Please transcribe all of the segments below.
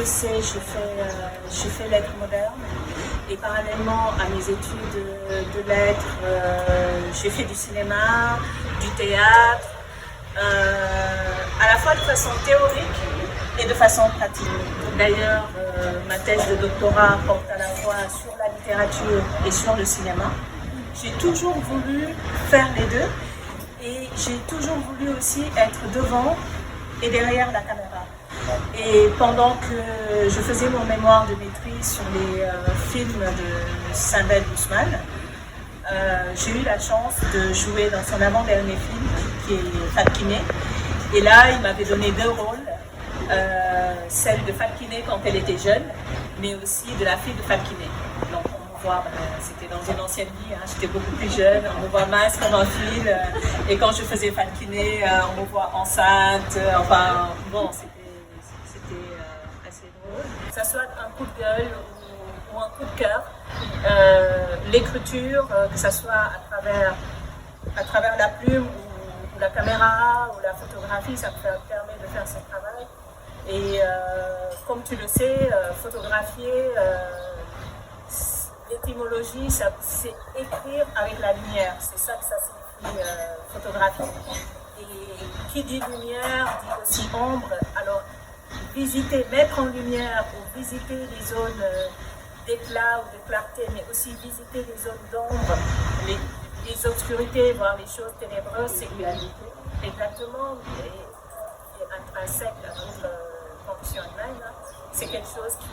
2C, j'ai fait lettres modernes. Et parallèlement à mes études de lettres, j'ai fait du cinéma, du théâtre, à la fois de façon théorique et de façon pratique. D'ailleurs, ma thèse de doctorat porte à la fois sur la littérature et sur le cinéma. J'ai toujours voulu faire les deux et j'ai toujours voulu aussi être devant et derrière la caméra. Et pendant que je faisais mon mémoire de maîtrise sur les films de Sindel Ousmane, j'ai eu la chance de jouer dans son avant-dernier film qui est Fatkine. Et là, il m'avait donné 2 rôles, celle de Fatkine quand elle était jeune, mais aussi de la fille de Fatkine. Donc on me voit, c'était dans une ancienne vie, hein, j'étais beaucoup plus jeune, on me voit mince comme un fil, et quand je faisais Fatkine, on me voit enceinte, enfin bon, c'était assez drôle. Que ce soit un coup de gueule ou un coup de cœur, l'écriture, que ce soit à travers la plume ou la caméra ou la photographie, ça me permet de faire ce travail. Et comme tu le sais, photographier, l'étymologie, c'est écrire avec la lumière. C'est ça que ça signifie photographier. Et qui dit lumière dit aussi ombre. Alors, visiter, mettre en lumière ou visiter les zones d'éclat ou de clarté, mais aussi visiter les zones d'ombre, les obscurités, voir les choses ténébreuses, c'est exactement intrinsèque à notre condition humaine. C'est quelque chose qui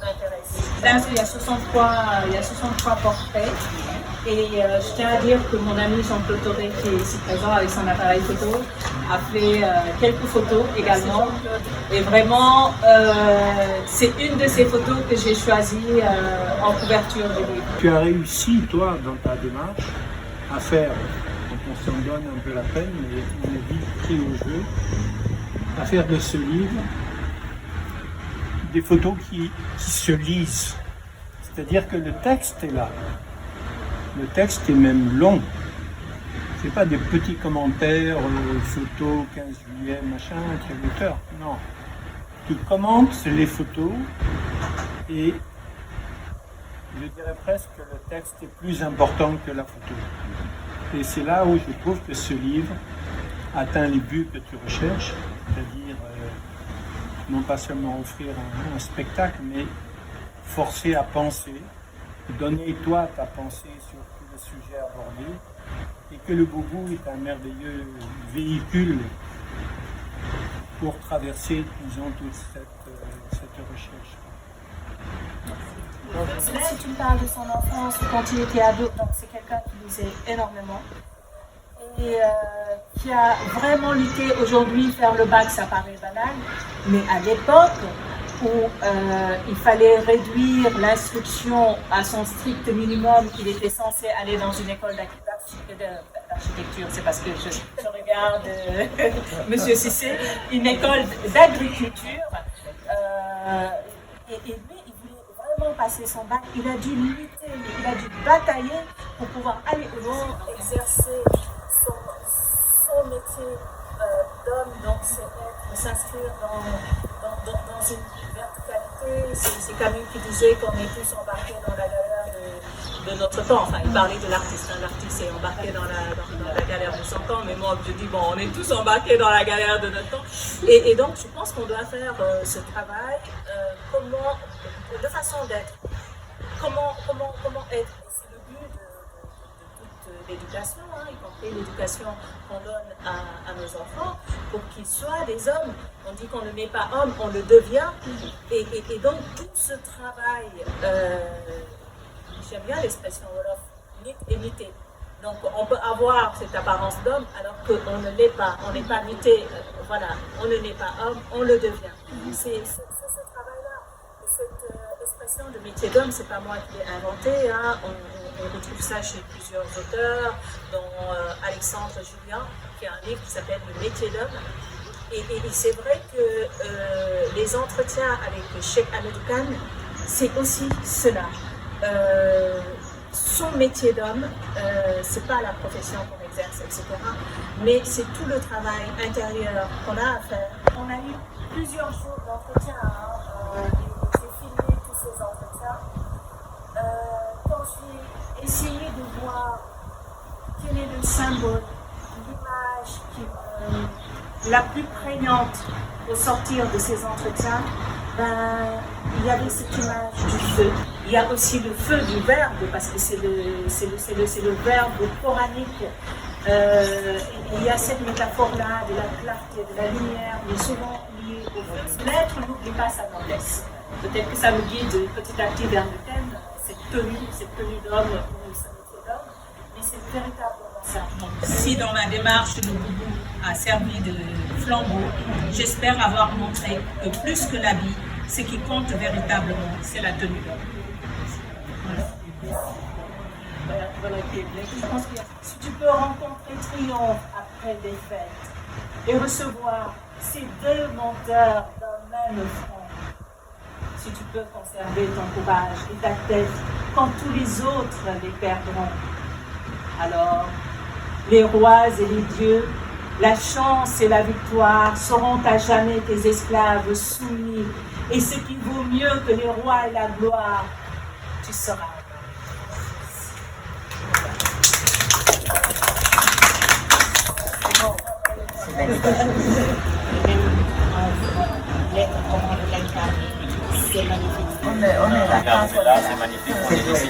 m'intéresse. Là, il y a 63 portraits. Et je tiens à dire que mon ami Jean-Claude Toré, qui est ici présent avec son appareil photo, a fait quelques photos également. Et vraiment, c'est une de ces photos que j'ai choisies en couverture du livre. Tu as réussi, toi, dans ta démarche, à faire, donc on s'en donne un peu la peine, mais on est vite pris au jeu, à faire de ce livre des photos qui se lisent. C'est-à-dire que le texte est là. Le texte est même long. C'est pas des petits commentaires, photos, 15 juillet, machin, quel auteur. Non. Tu commentes les photos et je dirais presque que le texte est plus important que la photo. Et c'est là où je trouve que ce livre atteint les buts que tu recherches, c'est-à-dire non pas seulement offrir un spectacle, mais forcer à penser, donner toi ta pensée sur tous les sujets abordés, et que le boubou est un merveilleux véhicule pour traverser, disons, toute cette recherche. Si tu me parles de son enfance, quand il était ado, donc c'est quelqu'un qui lisait énormément et qui a vraiment lutté. Aujourd'hui, faire le bac, ça paraît banal, mais à l'époque où il fallait réduire l'instruction à son strict minimum, il était censé aller dans une école d'architecture, c'est parce que je regarde Monsieur Cissé, une école d'agriculture, et lui, il voulait vraiment passer son bac, il a dû lutter, il a dû batailler pour pouvoir aller au loin, exercer son métier d'homme, donc c'est être, s'inscrire dans une verticalité. C'est Camus qui disait qu'on est tous embarqués dans la galère de notre temps. Enfin, il parlait de l'artiste. Hein. L'artiste est embarqué dans la galère de son temps, mais moi je dis, bon, on est tous embarqués dans la galère de notre temps. Et donc, je pense qu'on doit faire ce travail, de façon d'être. Comment être. C'est le but de toute l'éducation, hein, y compris l'éducation qu'on donne à nos enfants, pour qu'ils soient des hommes. On dit qu'on ne naît pas homme, on le devient. Et donc, tout ce travail, j'aime bien l'expression Wolof, mythe et mité. Donc, on peut avoir cette apparence d'homme alors qu'on ne l'est pas. On n'est pas mité, voilà, on ne naît pas homme, on le devient. C'est ce travail-là. Et cette expression de métier d'homme, c'est pas moi qui l'ai inventé, hein. On retrouve ça chez plusieurs auteurs, dont Alexandre Julien, qui a un livre qui s'appelle Le métier d'homme. Et c'est vrai que les entretiens avec Cheikh Ahmed Khan, c'est aussi cela. Son métier d'homme, c'est pas la profession qu'on exerce, etc. Mais c'est tout le travail intérieur qu'on a à faire. On a eu plusieurs jours d'entretien, hein. aussi essayé de voir quel est le symbole, l'image la plus prégnante au sortir de ces entretiens. Il y avait cette image du feu. Il y a aussi le feu du verbe, parce que c'est le verbe coranique. Il y a cette métaphore-là de la clarté, de la lumière, mais souvent liée au feu. L'être n'oublie pas sa noblesse. Peut-être que ça nous guide petit à petit vers le thème, cette tenue d'homme ou ce métier d'homme, mais c'est véritablement ça. Si dans ma démarche, le boubou a servi de flambeau, j'espère avoir montré que plus que l'habit, ce qui compte véritablement, c'est la tenue d'homme. Voilà. Je pense que si tu peux rencontrer triomphe après défaite et recevoir ces deux menteurs d'un même front, si tu peux conserver ton courage et ta tête quand tous les autres les perdront, alors les rois et les dieux, la chance et la victoire seront à jamais tes esclaves soumis, et ce qui vaut mieux que les rois et la gloire, tu seras. On est là, c'est magnifique, on est ici.